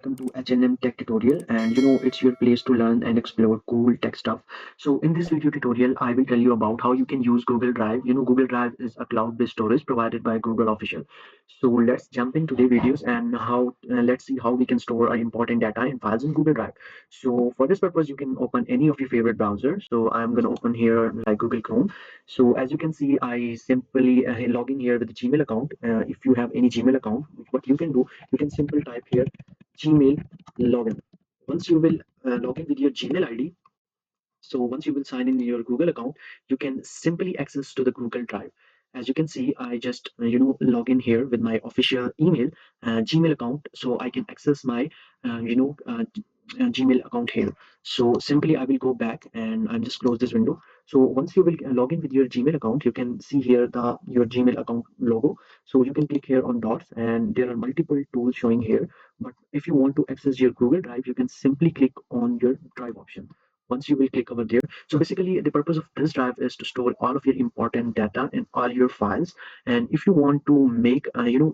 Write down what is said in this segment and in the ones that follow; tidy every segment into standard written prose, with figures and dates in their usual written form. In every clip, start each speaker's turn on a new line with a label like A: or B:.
A: welcome to H&M Tech Tutorial. And it's your place to learn and explore cool tech stuff. So in this video tutorial, I will tell you about how you can use Google Drive. Google Drive is a cloud-based storage provided by Google Official. So let's jump into the videos and let's see how we can store our important data and files in Google Drive. So for this purpose, you can open any of your favorite browsers. So I'm going to open here like Google Chrome. So as you can see, I simply log in here with the Gmail account. If you have any Gmail account, what you can do, you can simply type here Gmail login. Once you will log in with your Gmail ID, so once you will sign in your Google account, you can simply access to the Google Drive. As you can see, I just log in here with my official email Gmail account, so I can access my Gmail account here. So simply I will go back and I'll just close this window. So once you will log in with your Gmail account, you can see here the your Gmail account logo. So you can click here on dots, and there are multiple tools showing here. But if you want to access your Google Drive, you can simply click on your Drive option. Once you will click over there, so basically the purpose of this drive is to store all of your important data and all your files. And if you want to make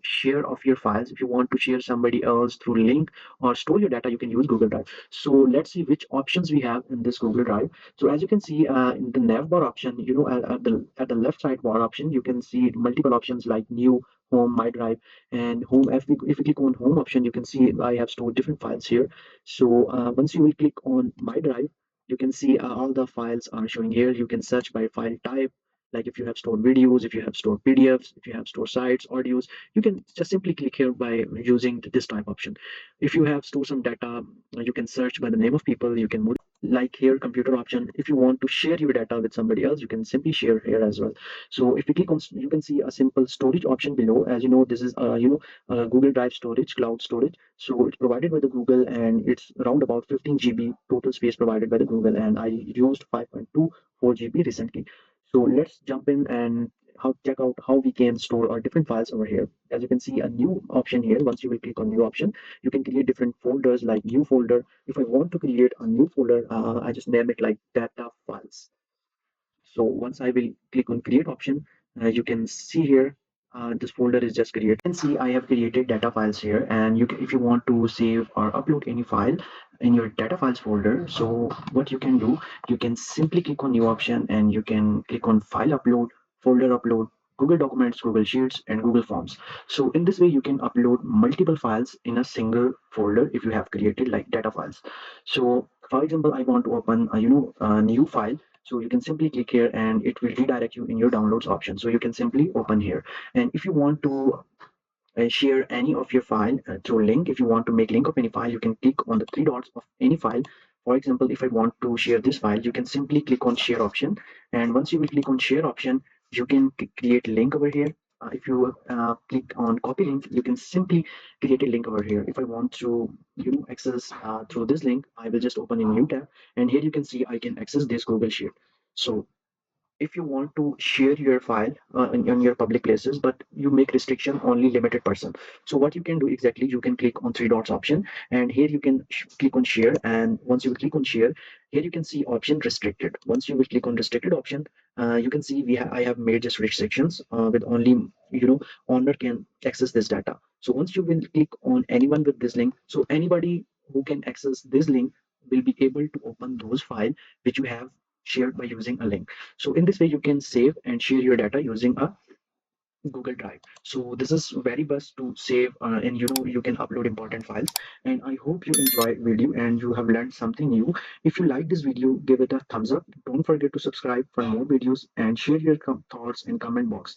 A: share of your files, if you want to share somebody else through link or store your data, you can use Google Drive. So let's see which options we have in this Google Drive. So as you can see in the nav bar option, at the left side bar option, you can see multiple options like new, home, my drive, and home. If we click on home option, you can see I have stored different files here. So once you will click on my drive, you can see all the files are showing here. You can search by file type, like if you have stored videos, if you have stored PDFs, if you have stored sites, audios, you can just simply click here by using this type option. If you have stored some data, you can search by the name of people. You can move like here computer option. If you want to share your data with somebody else, you can simply share here as well. So if you click on, you can see a simple storage option below. As you know, this is Google Drive storage, cloud storage. So it's provided by the Google, and it's around about 15 GB total space provided by the Google, and I used 5.24 GB recently. So let's jump in and how check out how we can store our different files over here. As you can see, a new option here. Once you will click on new option, you can create different folders like new folder. If I want to create a new folder, I just name it like data files. So once I will click on create option, you can see here this folder is just created. You can see I have created data files here, and if you want to save or upload any file in your data files folder, so what you can do, you can simply click on new option and you can click on file upload, folder upload, Google Documents, Google Sheets, and Google Forms. So in this way, you can upload multiple files in a single folder if you have created like data files. So for example, I want to open a new file. So you can simply click here and it will redirect you in your downloads option. So you can simply open here. And if you want to share any of your file through link, if you want to make link of any file, you can click on the three dots of any file. For example, if I want to share this file, you can simply click on share option. And once you will click on share option, you can create link over here. If you click on copy link, you can simply create a link over here. If I want to access through this link, I will just open a new tab, and here you can see I can access this Google Sheet. So if you want to share your file in your public places, but you make restriction only limited person, so what you can do exactly, you can click on three dots option, and here you can click on share. And once you will click on share, here you can see option restricted. Once you will click on restricted option, you can see I have made just restrictions with only owner can access this data. So once you will click on anyone with this link, so anybody who can access this link will be able to open those file which you have shared by using a link. So in this way, you can save and share your data using a Google Drive. So this is very best to save and you can upload important files. And I hope you enjoy video and you have learned something new. If you like this video, give it a thumbs up. Don't forget to subscribe for more videos and share your thoughts in comment box.